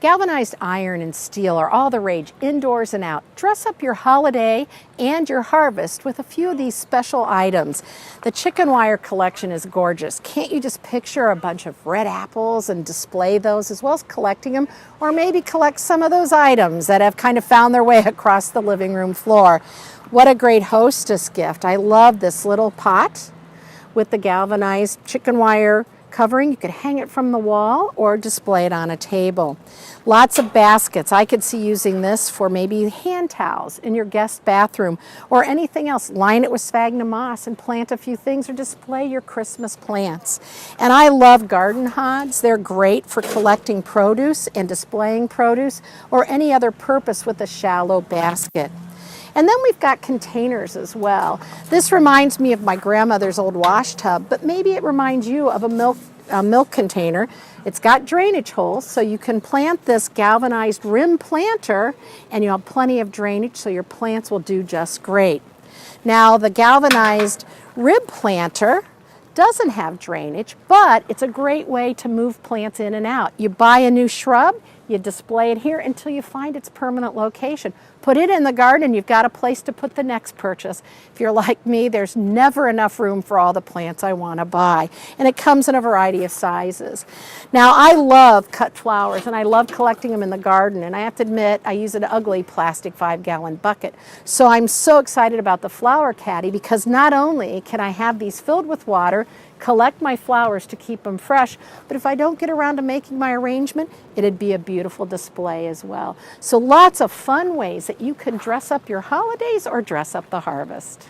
Galvanized iron and steel are all the rage, indoors and out. Dress up your holiday and your harvest with a few of these special items. The chicken wire collection is gorgeous. Can't you just picture a bunch of red apples and display those, as well as collecting them, or maybe collect some of those items that have kind of found their way across the living room floor. What a great hostess gift. I love this little pot with the galvanized chicken wire covering. You could hang it from the wall or display it on a table. Lots of baskets. I could see using this for maybe hand towels in your guest bathroom or anything else. Line it with sphagnum moss and plant a few things or display your Christmas plants. And I love garden hods. They're great for collecting produce and displaying produce or any other purpose with a shallow basket. And then we've got containers as well. This reminds me of my grandmother's old wash tub, but maybe it reminds you of a milk container. It's got drainage holes, so you can plant this galvanized rim planter and you'll have plenty of drainage, so your plants will do just great. Now, the galvanized rib planter doesn't have drainage, but it's a great way to move plants in and out. You buy a new shrub, you display it here until you find its permanent location. Put it in the garden, you've got a place to put the next purchase. If you're like me, there's never enough room for all the plants I want to buy. And it comes in a variety of sizes. Now, I love cut flowers and I love collecting them in the garden. And I have to admit, I use an ugly plastic 5-gallon bucket. So I'm so excited about the flower caddy because not only can I have these filled with water, collect my flowers to keep them fresh, but if I don't get around to making my arrangement, it'd be a beautiful display as well. So lots of fun ways that you can dress up your holidays or dress up the harvest.